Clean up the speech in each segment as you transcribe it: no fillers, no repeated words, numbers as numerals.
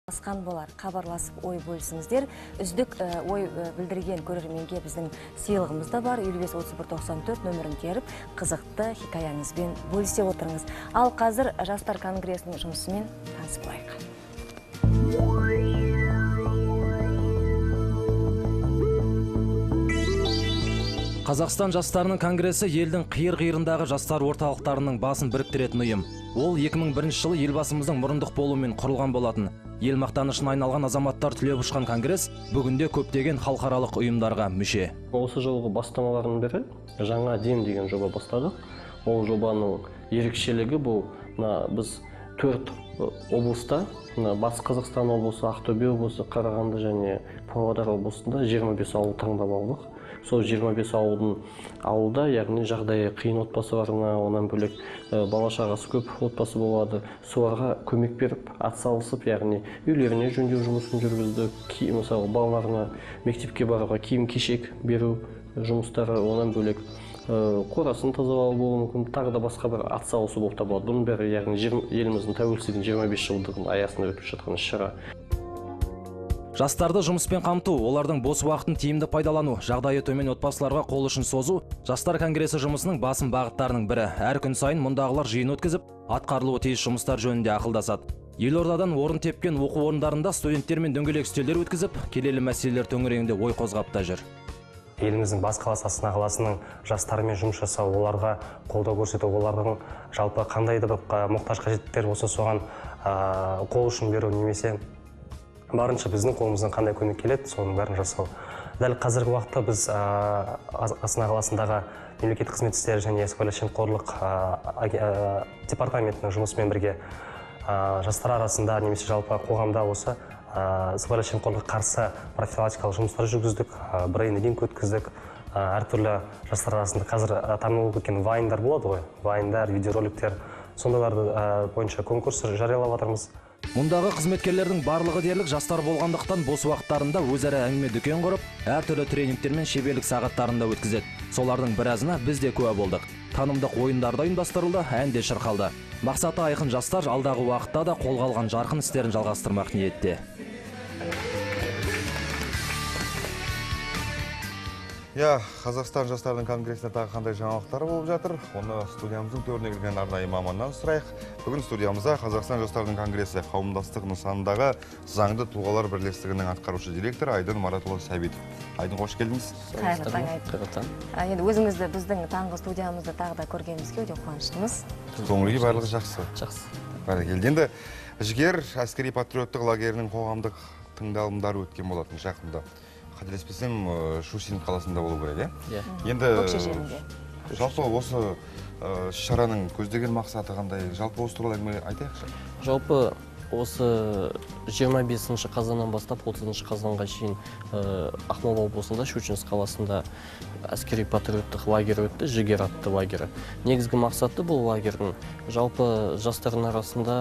Асқан болар, хабарласып ой бөлісіңіздер. Үздік ой білдірген көрерменге біздің сыйлығымыз да бар. 55-31-94 нөмірін теріп, қызықты хикаяңызбен бөлісе отырыңыз. Ал қазір Жастар конгресінің жұмысымен танысып алайық. Қазақстан жастарының конгресі елдің қиыр-қиырындағы жастар орталықтарының басын біріктіретін ұйым. Ол 2001 жылы елбасымыздың мұрындық болуымен құрылған болатын. Ел мақтанышына айналған азаматтар түлеп ұшқан конгресс бүгінде көптеген халықаралық ұйымдарға мүше. Осы жылғы бастамалардың бірі жаңа дем деген жоба бастадық. Ол жобаның ерекшелігі бұл біз 4 облыста, Батыс Қазақстан облысы, Ақтөбе облысы, Қарағанды және Павлодар облысында 25 ауыл таңдап алдық. Сол 25 ауылда, яғни жағдайы қиын отбасыларына, онан бөлек бала шағасы көп отбасы болады. Соларға көмек беріп, атсалысып, яғни үйлеріне жөндеу жұмысын жүргіздік. Мысалы, балаларына мектепке баруға киім-кешек беру жұмыстары, онан бөлек қорасын тазалау болуы мүмкін, тағы да басқа бір атсалысу болып табылады. Бұның бәрі, яғни еліміздің тәуелсіздігінің 25 жылдығының аясында өтіп жатқан іс-шара. Жастарды жұмыспен қамту, олардың бос уақытын тиімді пайдалану, жағдайы төмен отбасыларға қол ұшын созу Жастар конгресі жұмысының басым бағыттарының бірі. Әр күн сайын мұндағылар жиын өткізіп, атқарылуы тиіс жұмыстар жөнінде ақылдасады. Елордадан орын тепкен оқу орындарында студенттермен дөңгелек үстелдер өткізіп, келелі мәселелер төңірегінде ой қозғап та жүр. Еліміздің бас қаласы Астана қаласының жастарымен жұмыс жасау, оларға қолдау көрсету, олардың жалпы қандай да бір мұқтаж қажеттер болса соған қол ұшын беру, немесе барынша біздің қолымыздан қандай көмек келеді, соның бәрін жасау. Дәл қазіргі уақытта біз Астана қаласындағы мемлекеттік қызмет істері және сыбайлас жемқорлық департаментінің жұмысымен бірге жастар арасында немесе жалпы қоғамда осы сыбайлас жемқорлыққа қарсы профилактикалық жұмыстар жүргіздік, брейн-ринг өткіздік. Әртүрлі жастар арасында қазір танылып кеткен вайндар болады ғой, вайндар, видеороликтер, сондайларды бойынша конкурс жариялап жатырмыз. Мұндағы қызметкерлердің барлығы дерлік жастар болғандықтан бос уақыттарында өзара әңгіме дүкен құрып, әртүрлі тренингтер мен шеберлік сағаттарында өткізеді. Солардың біразына біз де куә болдық. Танымдық ойындарда ұйымдастырылды, ән де шырқалды. Мақсаты айқын, жастар алдағы уақытта да қолға алған жарқын істерін жалғастырмақ ниетте. Қазақстан жастарының конгресінде тағы қандай жаңалықтары болып жатыр? Оны студиямыздың төріне келген арнайы маманнан сұрайық. Бүгін студиямызда Қазақстан жастарының конгресі қауымдастық нысанындағы заңды тұлғалар бірлестігінің атқарушы директоры Айдын Маратұлы Сәбитов. Айдын, қош келдіңіз. Қайырлы таң, Айдын. Енді өзіңізді біздің таңғы студиямызда тағы да көргенімізге өте қуаныштымыз. Көңілге барлығы жақсы. Жақсы. Бәрекелді. Енді жігер әскери патриоттық лагерінің қоғамдық тыңдалымдары өткен болатын жақында. Қателеспесем, Щусинск қаласында болу керек, иә? Енді жалпы осы шараның көздеген мақсаты қандай? Жалпы осы туралы әңгіме айтайықшы. Жалпы осы 25 қазаннан бастап 30 қазанға шейін Ақмола облысында Щучинск қаласында әскери патриоттық лагері өтті, жігер атты лагері. Негізгі мақсаты бұл лагердің жалпы жастардың арасында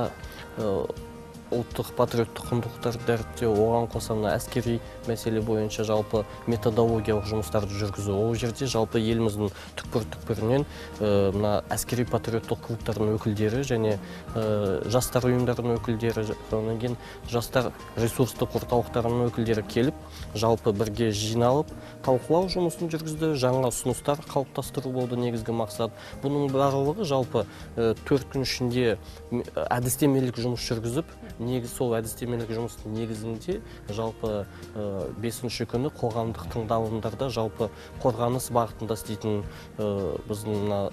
ұлттық патриоттық құндылықтарды дәріптеу, оған қоса әскери мәселе бойынша жалпы методологиялық жұмыстарды жүргізу. Ол жерде жалпы еліміздің түкпір-түкпірінен әскери патриоттық клубтардың өкілдері және жастар ұйымдарының өкілдері, жастар ресурстық орталықтарының өкілдері келіп, жалпы бірге жиналып, талқылау жұмысын жүргізді, жаңа ұсыныстар қалыптастыру болды негізгі мақсат. Бұның барлығы жалпы 4 күн ішінде әдістемелік жұмыс жүргізіп, сол әдістемелік жұмыстың негізінде жалпы 5-ші күні қоғамдық тыңдалымдарда жалпы қорғаныс бағытында істейтін біздің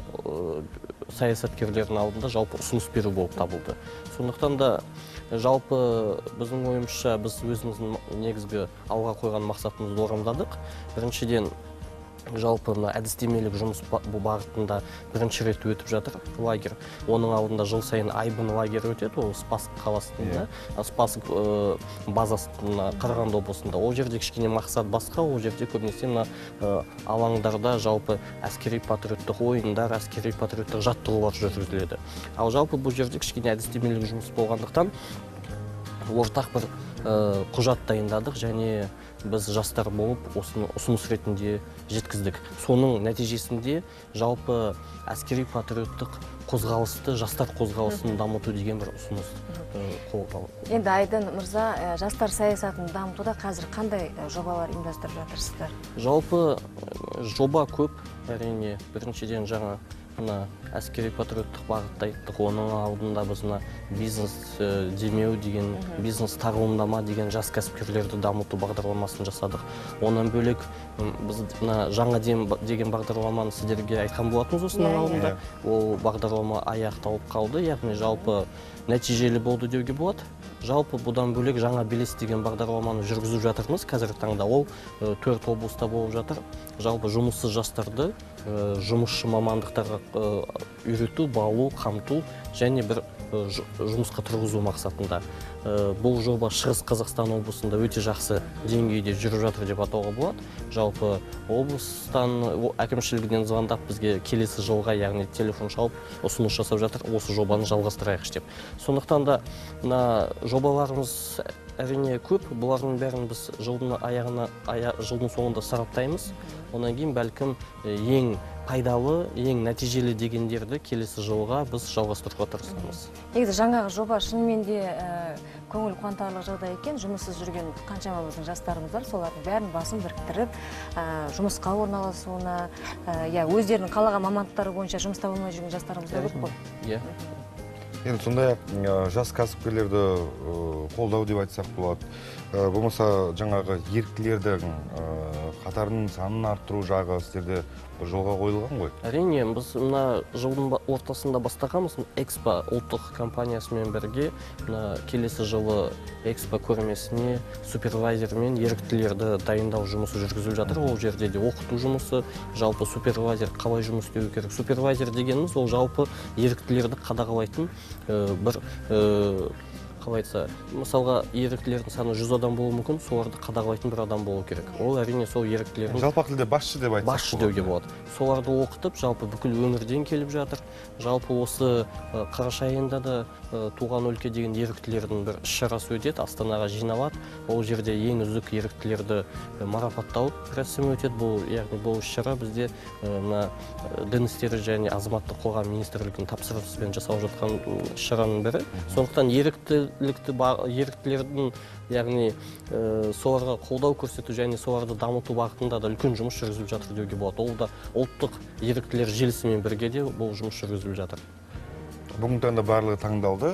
саясаткерлердің алдында жалпы ұсыныс беру болып табылды. Сондықтан да жалпы біздің ойымызша біз өзіміздің негізгі алға қойған мақсатымызды орындадық. Біріншіден жалпы әдістемелік жұмыс бағытында бірінші рет өтіп жатыр лагер. Оның алдында жыл сайын Айбын лагері өтеді, ол Спасск қаласында, Спасск базасында, Қарағанды облысында. Ол жерде кішкене мақсат басқа, ол жерде көбінесе алаңдарда жалпы әскери патриоттық ойындар, әскери патриоттық жаттығулар жүргізіледі. Ал жалпы бұл жерде кішкене әдістемелік жұмыс болғандықтан ортақ бір құжат дайындадық және біз жастар болып осыны ұсыныс ретінде жеткіздік. Соның нәтижесінде жалпы әскери патриоттық қозғалысты, жастар қозғалысын дамыту деген бір ұсыныс қолға алынды. Енді Айдын мырза, жастар саясатын дамытуда қазір қандай жобалар ұйымдастырып жатырсыздар? Жалпы жоба көп, әрине. Біріншіден жаңа әскери патриоттық бағытта айттық, оның алдында біз бизнес демеу деген, бизнес тағылымдама деген жас кәсіпкерлерді дамыту бағдарламасын жасадық. Онан бөлек біз жаңа деген бағдарламаны сіздерге айтқан болатынбыз осының алдында. Ол бағдарлама аяқталып қалды, яғни жалпы нәтижелі болды деуге болады. Жалпы бұдан бөлек жаңа белес деген бағдарламаны жүргізіп жатырмыз. Қазіргі таңда ол 4 облыста болып жатыр. Жалпы жұмыссыз жастарды жұмысшы мамандықтарға үйрету, бағу, қамту және бір жұмысқа тұрғызу мақсатында. Бұл жоба Шығыс Қазақстан облысында өте жақсы деңгейде жүріп жатыр деп атауға болады. Жалпы облыстан әкімшілігінен звондап бізге келесі жылға, яғни телефон шалып ұсыныс жасап жатыр, осы жобаны жалғастырайықшы деп. Сондықтан да жобаларымыз әрине көп. Бұлардың бәрін біз жылдың соңында сараптаймыз. Онан кейін бәлкім ең пайдалы, ең нәтижелі дегендерді келесі жылға біз жалғастыруға тырысамыз. Негізі жаңағы жоба шынымен де көңіл қуантарлық жағдай екен. Жұмыссыз жүрген қаншама біздің жастарымыз бар, солардың бәрін басын біріктіріп, жұмысқа орналасуына, өздерінің қалаған мамандықтары бойынша жұмыс таба алмай жүрген жастарымыз да көп қой. Енді сондай-ақ жас кәсіпкерлерді қолдау деп айтсақ болады. Болмаса жаңағы еріктілердің қатарының санын арттыру жағы сіздерде жолға қойылған ғой? Әрине, біз жылдың ортасында бастағанбыз. Экспо ұлттық компаниясымен бірге келесі жылы Экспо көрмесіне супервайзер мен еріктілерді дайындау жұмысы жүргізіліп жатыр. Ол жерде де оқыту жұмысы, жалпы супервайзер қалай жұмыс істеу керек. Супервайзер дегеніміз ол жалпы еріктілерді қадағалайтын бір қалай айтса, мысалға еріктілердің саны 100 адам болуы мүмкін, соларды қадағалайтын бір адам болу керек. Ол әрине сол еріктілердің жалпақ тілде басшы деп айтсақ. Басшы деуге болады. Соларды оқытып, жалпы бүкіл өңірден келіп жатыр. Жалпы осы қараша айында да туған өлке деген еріктілердің бір іс-шарасы өтеді, Астанаға жиналады. Ол жерде ең үздік еріктілерді марапаттау рәсімі өтеді. Яғни бұл іс-шара бізде дін істері және азаматтық қоғам министрлігінің тапсырысымен жасалып жатқан іс-шараның бірі. Сондықтан еріктілердің, яғни соларға қолдау көрсету және соларды дамыту бағытында да үлкен жұмыс жүргізіліп жатыр деуге болады. Ол да ұлттық еріктілер желісімен бірге де бұл жұмыс жүргізіліп жатыр. Бүгінгі таңда барлығы таңдалды,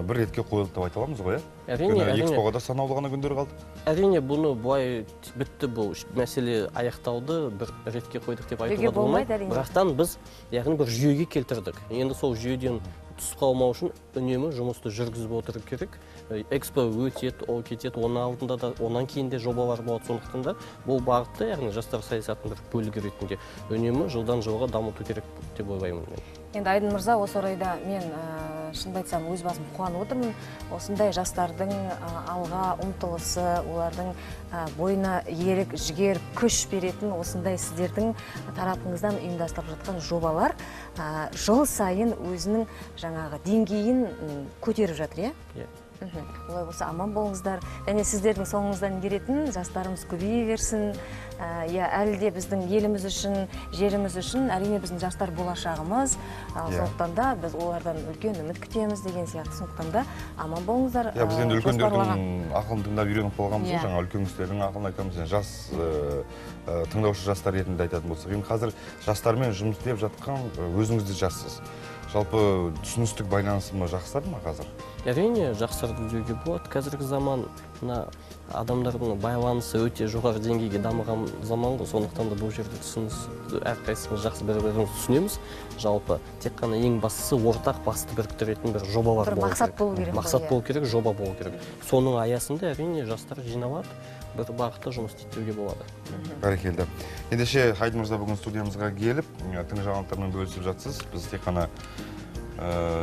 бір ретке қойылды деп айта аламыз ғой, Әрине. Экспоға да санаулы ғана күндер қалды. Әрине, бұны былай бітті, бұл мәселе аяқталды, бір ретке қойдық деп айтуға болмайды. Бірақтан біз яғни бір жүйеге келтірдік. Енді сол жүйеден тыс қалмау үшін үнемі жұмысты жүргізіп отыру керек. Экспо өтеді, ол кетеді, оның алдында да, онан кейін де жобалар болады. Сондықтан да бұл бағытты, яғни жастар саясатының бір бөлігі ретінде үнемі жылдан жылға дамыту керек деп ойлаймын мен. Енді Айдын мырза, осы орайда мен шынымды айтсам өз басым қуанып отырмын. Осындай жастардың алға ұмтылысы, олардың бойына ерік, жігер, күш беретін осындай сіздердің тарапыңыздан ұйымдастырылып жатқан жобалар жыл сайын өзінің жаңағы деңгейін көтеріп жатыр, иә? Олай болса аман болыңыздар. Және сіздердің соңыңыздан еретін жастарымыз көбейе берсін. Әлі де біздің еліміз үшін, жеріміз үшін әрине біздің жастар болашағымыз. Сондықтан да біз олардан үлкен үміт күтеміз деген сияқты. Сондықтан да аман болыңыздар. Біз енді үлкендердің ақылын тыңдап үйреніп болғанбыз, жаңа үлкен кісілердің ақылын айтамыз. Жас тыңдаушы жастар ретінде айтатын болсақ, енді қазір жастармен жұмыс істеп жатқан өзіңіз де жассыз. Жалпы түсіністік байланысы жақсарды ма қазір? Әрине, жақсарды деуге болады. Қазіргі заман адамдардың байланысы өте жоғары деңгейге дамыған заман ғой. Сондықтан да бұл жерде түсініс әрқайсымыз жақсы бір-бірімізді түсінеміз. Жалпы тек қана ең бастысы ортақ басты біріктіретін бір жобалар болу керек. Мақсат болу керек. Мақсат болу керек, жоба болу керек. Соның аясында әрине жастар жиналады, бір бағытта жұмыс істеуге болады. Бәрекелді. Ендеше Айдын мырза бүгін студиямызға келіп, тың жаңалықтармен бөлісіп жатсыз. Біз тек қана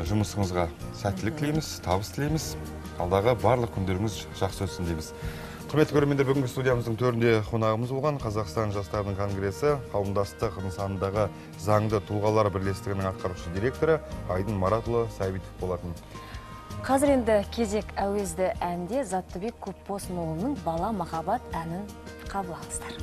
жұмысыңызға сәттілік тілейміз, табыс тілейміз. Алдағы барлық күндеріңіз жақсы өтсін дейміз. Құрметті көрермендер, бүгінгі студиямыздың төрінде қонағымыз болған Қазақстан жастарының конгресі қауымдастық нысанындағы заңды тұлғалар бірлестігінің атқарушы директоры Айдын Маратұлы Сәбитов болатын. Қазір енді кезек әуезді әнде Заттыбек Көпбосынұлының «Бала махаббат» әнін қабыл алыңыздар.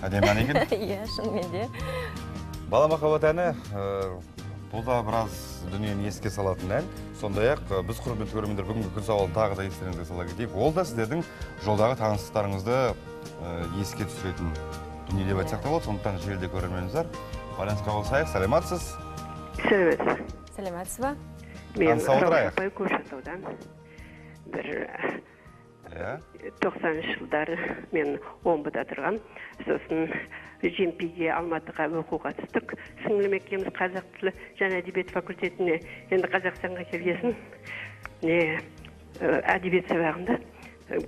Әдемі ән екен. Иә, шынымен де. Бала махаббат әні бұл да біраз дүниені еске салатын ән. Сондай-ақ біз құрметті көрермендер бүгінгі күн сауалын тағы да естеріңізге сала кетейік. Ол да сіздердің жолдағы таныстықтарыңызды еске түсіретін дүние деп айтсақ та болады. Сондықтан желіде көрерменіміздер байланысқа қосайық. Сәлеметсіз? Сәлеметсіз ба? Мен Раушапай Көкшетаудан бір 90 жылдары мен Омбыда тұрған. Сосын Жемпиге Алматыға оқуға түстік. Сіңлім екеуміз қазақ тілі және әдебиет факультетіне енді Қазақстанға келгесін не әдебиет сабағында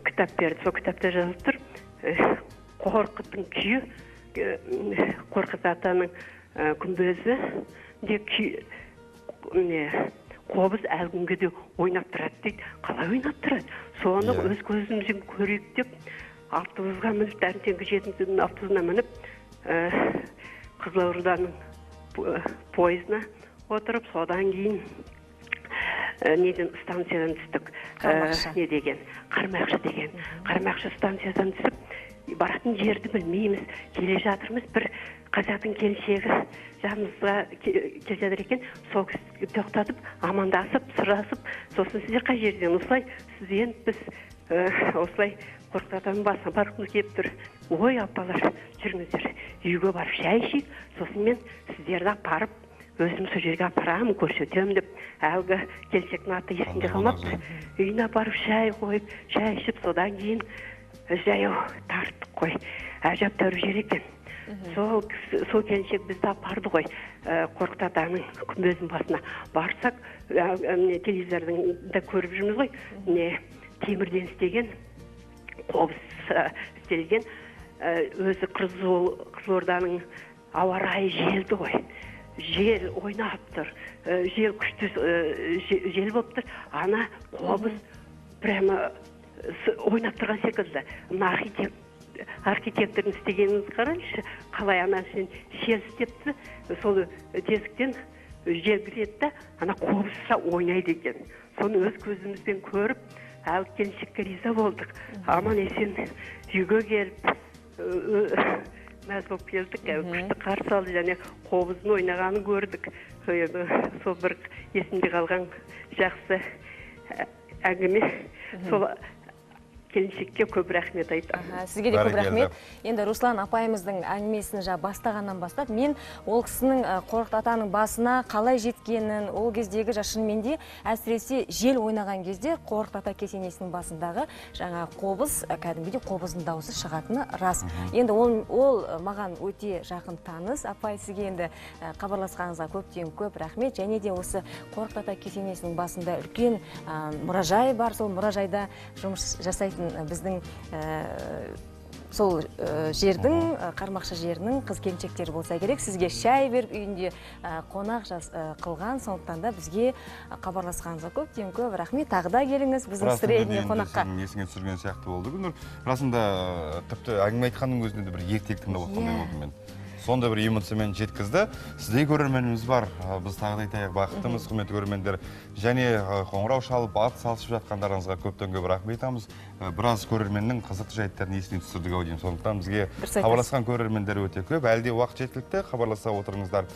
кітап берді. Сол кітапта жазылып тұр, Қорқыттың күйі, Қорқыт атаның күмбезі де қобыз әлі күнге де ойнап тұрады дейді. Қалай ойнап тұрады? Соны өз көзімізбен көрейік деп, автобусқа мініп, таңертеңгі 7-дің автобусына мініп, Қызылорданың пойызына отырып, содан кейін неден станциядан түстік. Не деген? Қармақшы деген. Қармақшы станциядан түсіп, баратын жерді білмейміз. Келе жатырмыз, бір қазақтың келіншегі жанымызға келе жатыр екен. Сол кісі тоқтатып, амандасып, сұрасып, сосын сіздер қай жерден? Осылай сізден біз осылай Қорқыт атаның басына барғымыз келіп тұр. Ой, апалар, жүріңіздер, үйге барып шай ішейік, сосын мен сіздерді апарып, өзім сол жерге апарамын, көрсетемін деп, әлгі келіншектің аты есімде қалмапты. Үйіне апарып шай қойып, шай ішіп, содан кейін жаяу тарттық қой. Әжептәуір жер екен. Сол келіншек бізді апарды ғой, Қорқыт атаның күмбезінің басына барсақ, телевизордың да көріп жүрміз ғой, темірден істеген, қобыз істелген, өзі Қызылорданың ауа райы желді ғой. Жел ойнап тұр, жел күшті жел болып тұр. Ана қобыз прямо ойнап тұрған секілді. Архитектордың істегеніңіз қараңызшы, қалай анасын шел істепті, сол тесіктен жел кіреді, ана қобызша ойнайды екен. Соны өз көзімізбен көріп, әлгі келіншекке риза болдық. Аман есен үйге келіп, мәз болып келдік, күшті қарсы алды, және қобыздың ойнағанын көрдік. Сол бір есімде қалған жақсы әңгіме. Сол келіншекке көп рахмет айтам. Сізге де көп рахмет. Енді Руслан апайымыздың әңгімесін бастағаннан бастап, мен ол кісінің Қорқыт атаның басына қалай жеткенін, ол кездегі шынымен де әсіресе жел ойнаған кезде Қорқыт ата кесенесінің басындағы жаңа қобыз, кәдімгідей қобыздың дауысы шығатыны рас. Енді ол маған өте жақын таныс. Апай, сізге енді хабарласқаныңызға көптен көп рахмет. Және де осы Қорқыт ата кесенесінің басында үлкен мұражай бар. Сол мұражайда жұмыс жасайтын біздің сол жердің, Қармақшы жерінің қыз-келіншектері болса керек, сізге шай беріп, үйінде қонақ қылған, сондықтан да бізге хабарласқаныңызға көптен көп рахмет. Тағы да келіңіз біздің студияға қонаққа. Есіңе түсірген сияқты болды. Гүлнұр, расында тіпті әңгіме айтқанның өзінде де бір ертек тыңдап отырғандай болдым мен. Сонда бір эмоциямен жеткізді. Сіздей көрерменіміз бар. Біз тағы да айтайық, бақыттымыз, құрметті көрермендер. Және қоңырау шалып, ат салысып жатқандарыңызға көптен көп рахмет айтамыз. Біраз көрерменнің қызықты жайттарын есіне түсірдік ау деймін. Сондықтан бізге хабарласқан көрермендер өте көп. Әлде уақыт жеткілікті, хабарласа отырыңыздар.